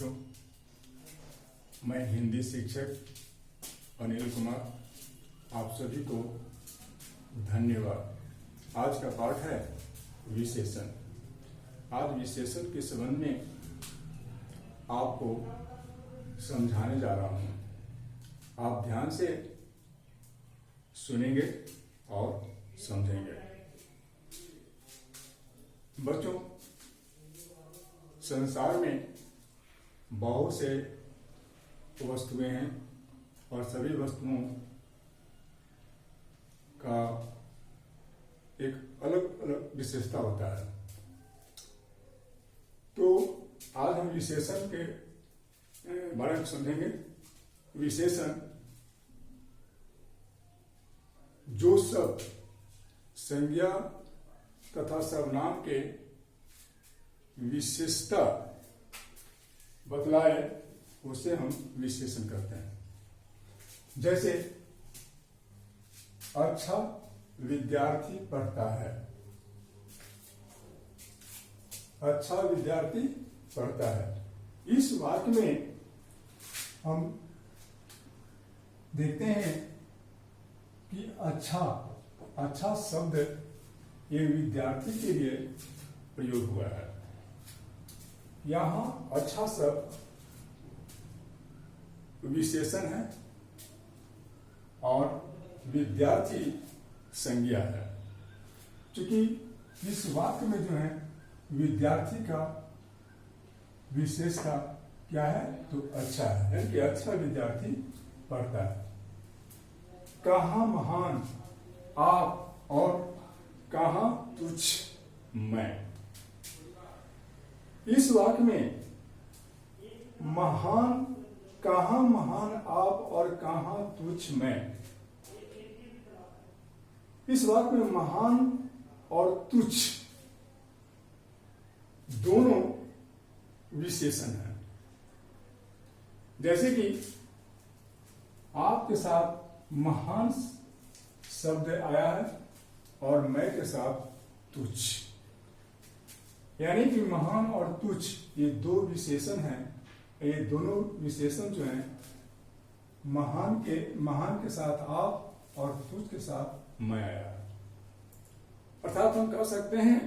बच्चों, मैं हिंदी शिक्षक अनिल कुमार आप सभी को धन्यवाद। आज का पाठ है विशेषण। आज विशेषण के संबंध में आपको समझाने जा रहा हूं। आप ध्यान से सुनेंगे और समझेंगे। बच्चों, संसार में बहुत से वस्तुएं हैं और सभी वस्तुओं का एक अलग अलग विशेषता होता है। तो आज हम विशेषण के बारे में समझेंगे। विशेषण जो सब संज्ञा तथा सर्वनाम के विशेषता बतलाए उसे हम विशेषण करते हैं। जैसे अच्छा विद्यार्थी पढ़ता है। अच्छा विद्यार्थी पढ़ता है। इस वाक्य में हम देखते हैं कि अच्छा शब्द ये विद्यार्थी के लिए प्रयोग हुआ है। यहां अच्छा शब्द विशेषण है और विद्यार्थी संज्ञा है। क्योंकि इस वाक्य में जो है विद्यार्थी का विशेषता क्या है, तो अच्छा है, यानी कि अच्छा विद्यार्थी पढ़ता है। कहाँ महान आप और कहाँ तुच्छ मैं। इस वाक्य में कहाँ महान आप और कहाँ तुच्छ मैं। इस वाक्य में महान और तुच्छ दोनों विशेषण हैं। जैसे कि आपके साथ महान शब्द आया है और मैं के साथ तुच्छ, यानी कि महान और तुच्छ ये दो विशेषण हैं। ये दोनों विशेषण जो हैं महान के साथ आप और तुच्छ के साथ मैं आया है। अर्थात हम कह सकते हैं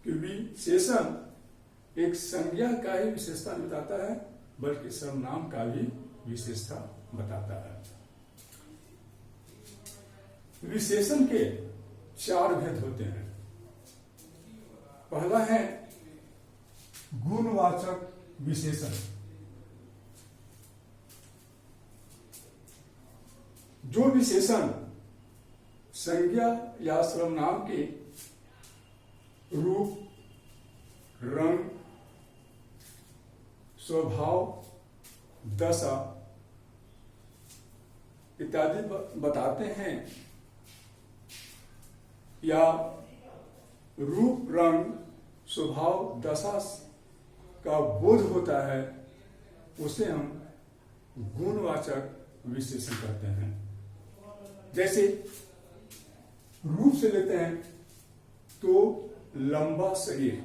कि विशेषण एक संज्ञा का ही विशेषता बताता है, बल्कि सर्वनाम का भी विशेषता बताता है। विशेषण के चार भेद होते हैं। पहला है गुणवाचक विशेषण। जो विशेषण संज्ञा या सर्वनाम के रूप, रंग, स्वभाव, दशा इत्यादि बताते हैं, या रूप, रंग, स्वभाव, दशा का बोध होता है, उसे हम गुणवाचक विशेषण कहते हैं। जैसे रूप से लेते हैं तो लंबा शरीर।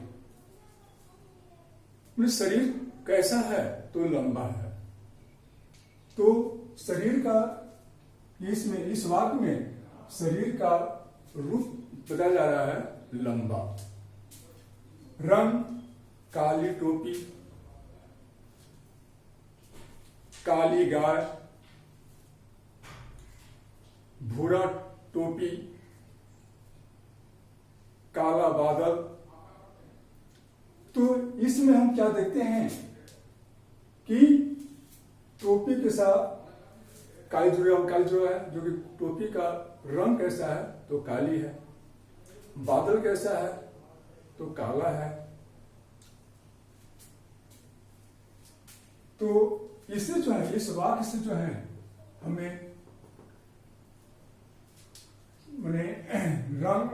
शरीर कैसा है, तो लंबा है। तो शरीर का इस वाक्य में शरीर का रूप बताया जा रहा है, लंबा। रंग काली टोपी, काली गाय, भूरा टोपी, काला बादल। तो इसमें हम क्या देखते हैं कि टोपी के साथ काली जुड़ा है, जो कि टोपी का रंग कैसा है, तो काली है। बादल कैसा है, तो काला है। तो इससे जो है, इस वाक्य से जो है हमें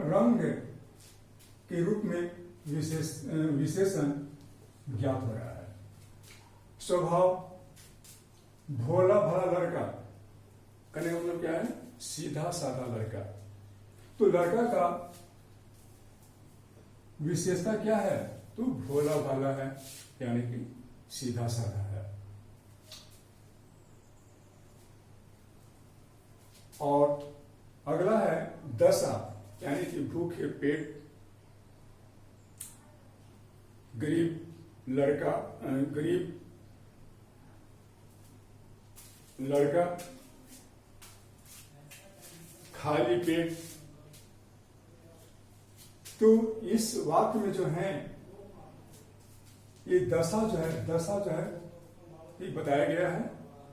रंग के रूप में विशेषण ज्ञात हो रहा है। स्वभाव भोला भला लड़का, कहने का मतलब क्या है, सीधा साधा लड़का। तो लड़का का विशेषता क्या है, तो भोला भाला है, यानी कि सीधा साधा है। और अगला है दशा, यानी कि भूखे पेट, गरीब लड़का, खाली पेट। तो इस वाक्य में जो है ये दशा जो है ये बताया गया है,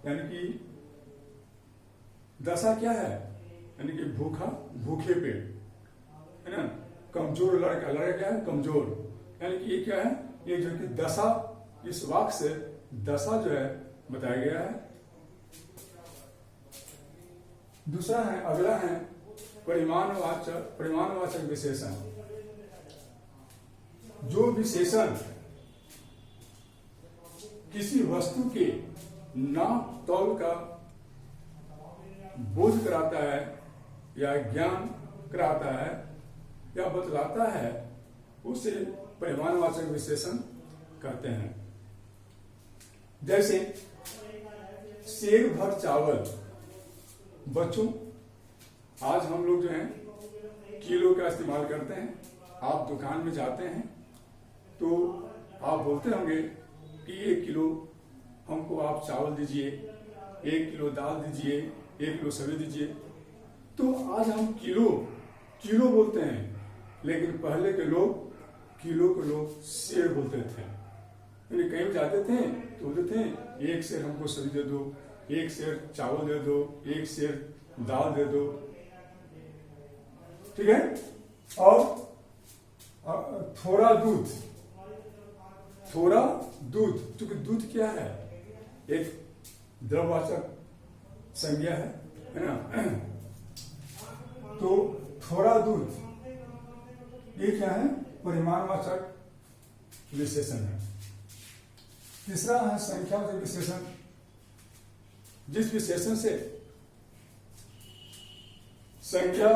यानी कि दशा क्या है, यानी कि भूखे पेट है ना। कमजोर लड़का क्या है, कमजोर, यानी कि ये क्या है, ये जो कि दशा, इस वाक्य से दशा जो है बताया गया है। दूसरा है, अगला है परिमाणवाचक विशेषण। जो विशेषण किसी वस्तु के नाप तौल का बोध कराता है या ज्ञान कराता है या बतलाता है, उसे परिमाणवाचक विशेषण कहते हैं। जैसे सेर भर चावल। बच्चों, आज हम लोग जो हैं किलो का इस्तेमाल करते हैं। आप दुकान में जाते हैं तो आप बोलते होंगे कि 1 किलो हमको आप चावल दीजिए, 1 किलो दाल दीजिए, 1 किलो सब्जी दीजिए। तो आज हम किलो बोलते हैं, लेकिन पहले के लोग किलो को लोग सेर बोलते थे। यानी कहीं भी जाते थे तो बोलते थे 1 सेर हमको सब्जी दे दो, 1 सेर चावल दे दो, 1 सेर दाल दे दो, ठीक है। और थोड़ा दूध, क्योंकि दूध क्या है, एक द्रववाचक संज्ञा है ना। तो थोड़ा दूध, ये क्या है, परिमाणवाचक विशेषण है। तीसरा है संख्यावाचक विशेषण। जिस विशेषण से संख्या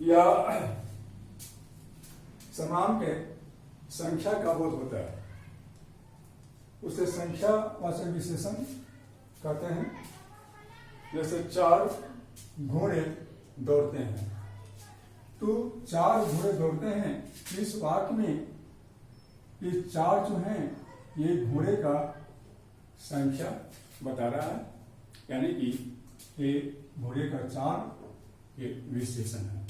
या समाम के संख्या का बोध होता है, उसे संख्यावाचक विशेषण कहते हैं। जैसे 4 घोड़े दौड़ते हैं, तो 4 घोड़े दौड़ते हैं। इस वाक्य में ये 4 जो हैं ये घोड़े का संख्या बता रहा है, यानी कि ये घोड़े का 4 ये विशेषण है,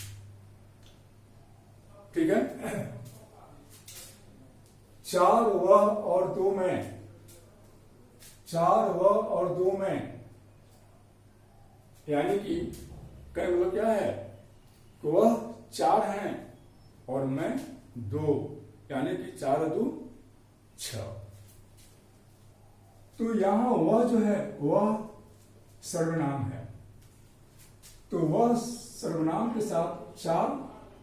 ठीक है। 4 वह और 2 में, 4 वह और 2 में, यानी कि कई मतलब क्या है, वह 4 हैं और मैं 2, यानी कि 4 और 2 6। तो यहां वह जो है वह सर्वनाम है, तो वह सर्वनाम के साथ 4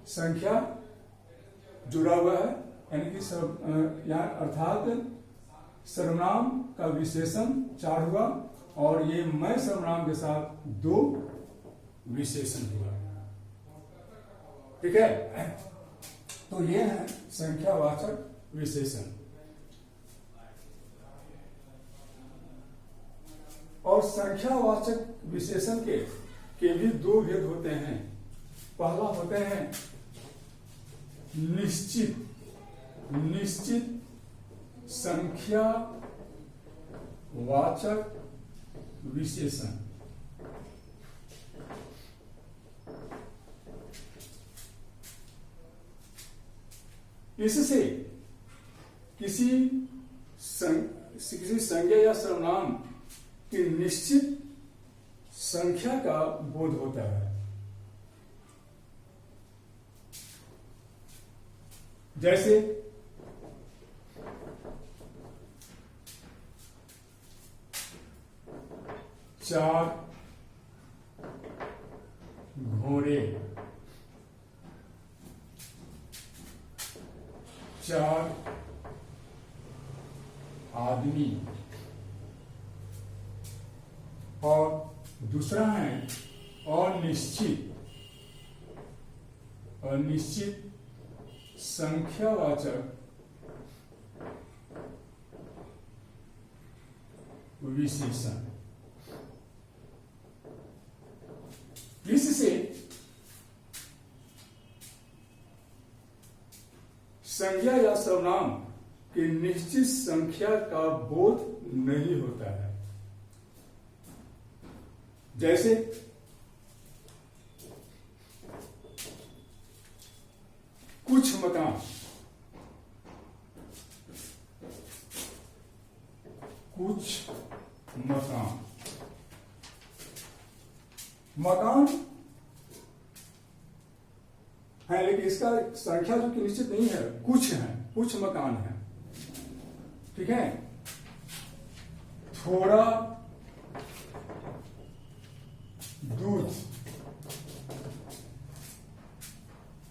संख्या जुड़ा हुआ है, यानी कि यहाँ अर्थात सर्वनाम का विशेषण 4 हुआ और ये मैं सर्वनाम के साथ 2 विशेषण हुआ, ठीक है। तो ये है संख्यावाचक विशेषण। और संख्यावाचक विशेषण के भी 2 भेद होते हैं। पहला होते हैं निश्चित संख्यावाचक विशेषण। इससे किसी संज्ञा या सर्वनाम की निश्चित संख्या का बोध होता है। जैसे 4 घोड़े, 4 आदमी। और दूसरा है अनिश्चित संख्यावाचक विशेषण। इससे संज्ञा या सर्वनाम की निश्चित संख्या का बोध नहीं होता है। जैसे कुछ मकान, कुछ मकान, मकान है लेकिन इसका संख्या जो कि निश्चित नहीं है, कुछ है, कुछ मकान है, ठीक है। थोड़ा दूध,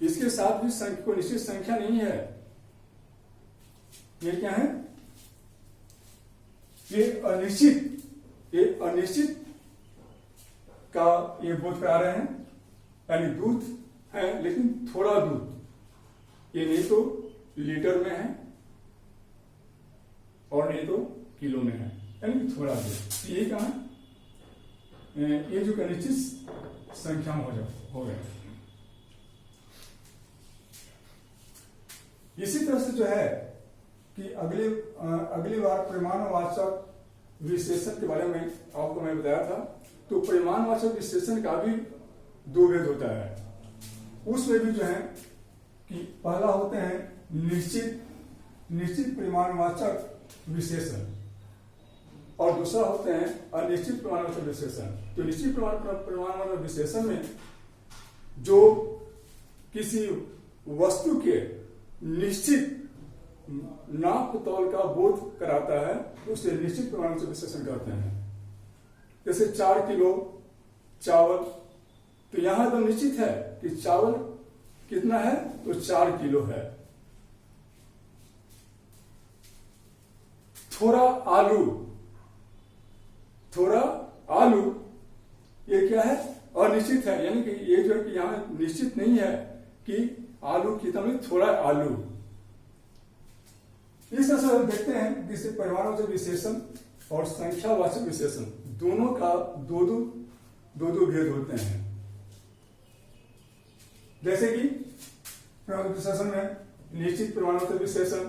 इसके साथ भी कोई निश्चित संख्या नहीं है। ये क्या है? ये अनिश्चित का ये बोध करा रहे हैं, यानी दूध है लेकिन थोड़ा दूध, ये नहीं तो लीटर में है और नहीं तो किलो में है, यानी थोड़ा दूध। ये कहा ये जो अनिश्चित संख्या हो गए। इसी तरह से जो है कि अगली बार परिमाणवाचक विशेषण के बारे में आपको मैं बताया था, तो परिमाणवाचक विशेषण का भी दो भेद होता है। उसमें भी जो है कि पहला होते हैं निश्चित परिमाणवाचक विशेषण और दूसरा होते हैं अनिश्चित परिमाणवाचक विशेषण। तो निश्चित परिमाणवाचक विशेषण में जो किसी वस्तु के निश्चित नाप तौल का बोध कराता है उसे निश्चित परिमाणवाचक विशेषण कहते हैं। जैसे 4 किलो चावल, तो यहां तो निश्चित है कि चावल कितना है, तो 4 किलो है। थोड़ा आलू ये क्या है? अनिश्चित है, यानी कि ये जो है कि यहां निश्चित नहीं है कि आलू कितना में, थोड़ा आलू। इस तरह से देखते हैं जिससे परिमाणवाचक विशेषण और संख्यावाचक विशेषण दोनों का दो भेद होते हैं। जैसे कि परिमाणवाचक विशेषण में निश्चित परिमाणवाचक विशेषण,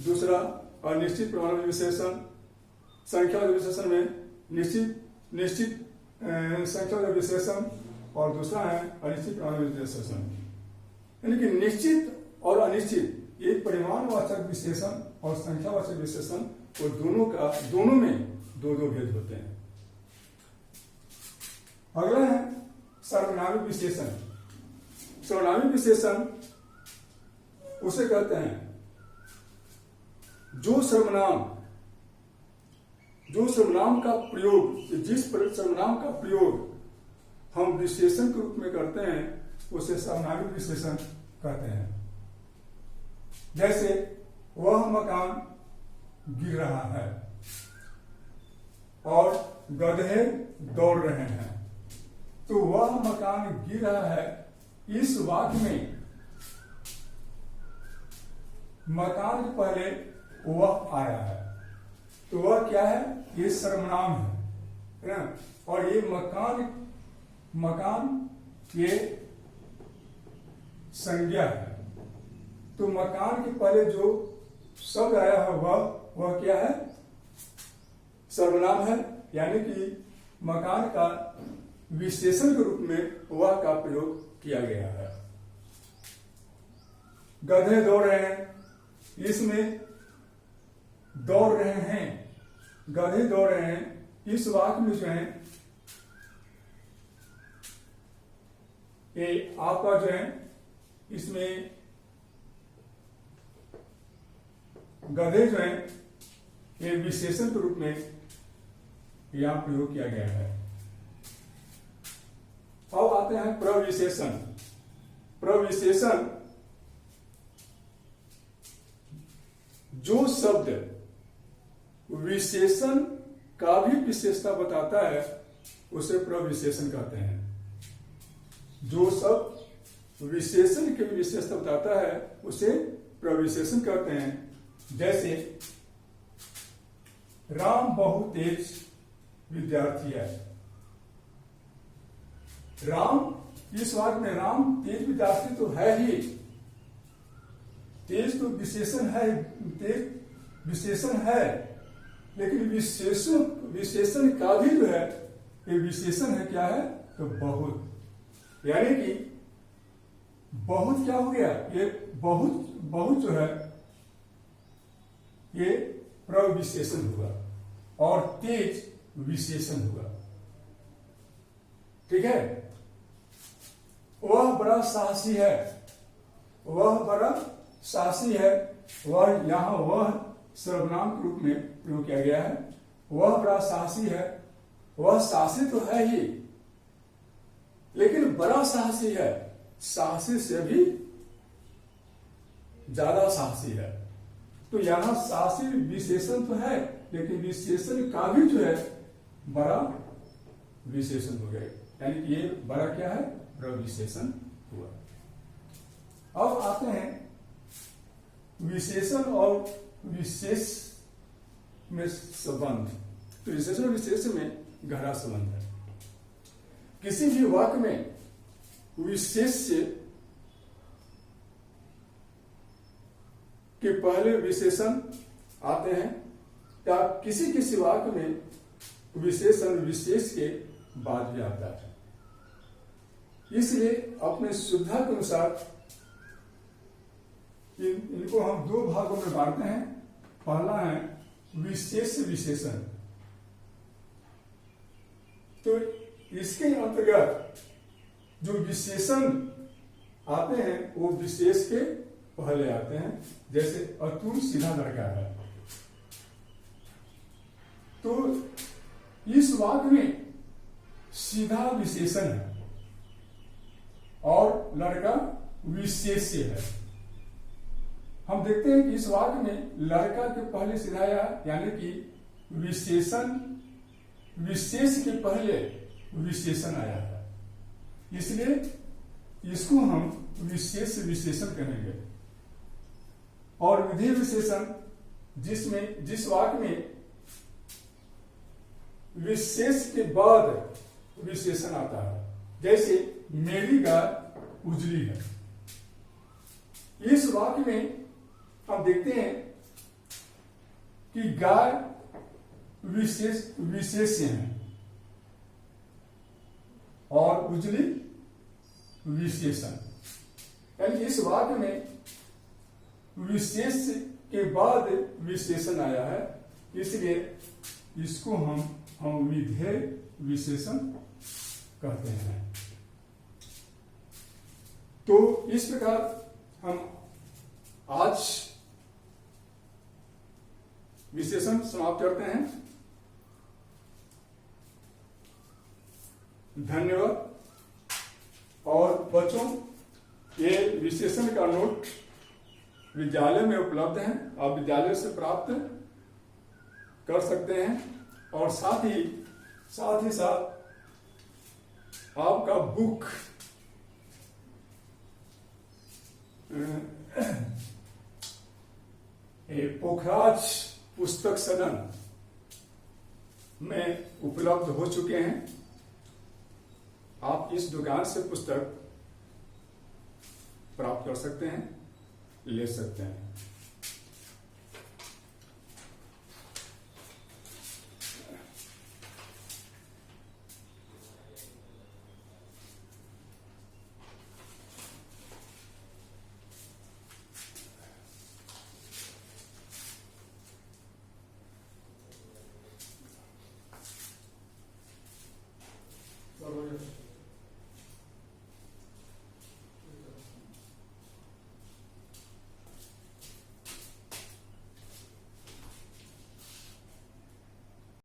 दूसरा अनिश्चित परिमाणवाचक विशेषण। संख्यावाचक विशेषण में निश्चित संख्यावाचक विशेषण और दूसरा है अनिश्चित परिमाणवाचक विशेषण। यानी कि निश्चित और अनिश्चित ये परिमाणवाचक विशेषण और संख्यावाचक विशेषण, और दोनों में दो भेद होते हैं। अगला है सर्वनामिक विशेषण। सर्वनामिक विशेषण उसे कहते हैं जो सर्वनाम का प्रयोग, जिस सर्वनाम का प्रयोग हम विशेषण के रूप में करते हैं उसे सर्वनामिक विशेषण कहते हैं। जैसे वह मकान गिर रहा है और गधे दौड़ रहे हैं, तो वह मकान गिर रहा है, इस वाक्य में मकान के पहले वह आया है, तो वह क्या है? ये सर्वनाम है ना। और ये मकान ये संज्ञा है, तो मकान के पहले जो शब्द आया है वह क्या है? सर्वनाम है, यानी कि मकान का विशेषण के रूप में वह का प्रयोग किया गया है। गधे दौड़ रहे हैं, इसमें दौड़ रहे हैं, गधे दौड़ रहे हैं, इस वाक्य में जो है ये आपका जो है इसमें गधे जो है ये विशेषण के रूप में यहां प्रयोग किया गया है। अब आते हैं प्रविशेषण। प्रविशेषण जो शब्द विशेषण का भी विशेषता बताता है उसे प्रविशेषण कहते हैं। जो शब्द विशेषण की भी विशेषता बताता है उसे प्रविशेषण कहते हैं। जैसे राम बहुत तेज विद्यार्थी है। राम, इस वाक्य में राम तेज विद्यार्थी तो है ही, तेज तो विशेषण है, तेज विशेषण है, लेकिन विशेषण का भी जो है ये विशेषण है, क्या है तो बहुत, यानी कि बहुत क्या हो गया, ये बहुत जो है ये प्रविशेषण हुआ और तेज विशेषण हुआ। ठीक है, वह बड़ा साहसी है, वह बड़ा साहसी है, वह यहां वह सर्वनाम के रूप में प्रयोग किया गया है। वह बड़ा साहसी है, वह साहसी तो है ही, लेकिन बड़ा साहसी है, साहसी से भी ज्यादा साहसी है। तो यहां साहसी विशेषण तो है, लेकिन विशेषण का भी जो है बड़ा विशेषण हो गया, यानी कि ये बड़ा क्या है, प्रविशेषण हुआ। अब आते हैं विशेषण और विशेष में संबंध। तो विशेषण और विशेष में गहरा संबंध है। किसी भी वाक्य में विशेष के पहले विशेषण आते हैं, या किसी वाक्य में विशेषण विशेष के बाद भी आता है। इसलिए अपने सुविधा के अनुसार इनको हम दो भागों में बांटते हैं। पहला है विशेष विशेषण, तो इसके अंतर्गत जो विशेषण आते हैं वो विशेष के पहले आते हैं। जैसे अतुल सीधा लड़का है, तो इस वाक्य में सीधा विशेषण है और लड़का विशेष्य है। हम देखते हैं कि इस वाक्य में लड़का के पहले सीधा आया, यानी कि विशेषण विशेष के पहले विशेषण आया है, इसलिए इसको हम विशेष विशेषण कहेंगे। और विधेय विशेषण जिस वाक्य में विशेष के बाद विशेषण आता है, जैसे मेरी गाय उजली है। इस वाक्य में हम देखते हैं कि गाय विशेष्य है और उजली विशेषण, यानी इस वाक्य में विशेष के बाद विशेषण आया है, इसलिए इसको हम विधेय विशेषण कहते हैं। तो इस प्रकार हम आज विशेषण समाप्त करते हैं। धन्यवाद। और बच्चों, ये विशेषण का नोट विद्यालय में उपलब्ध है, आप विद्यालय से प्राप्त कर सकते हैं। और साथ ही साथ आपका बुक पोखराज पुस्तक सदन में उपलब्ध हो चुके हैं। आप इस दुकान से पुस्तक प्राप्त कर सकते हैं, ले सकते हैं।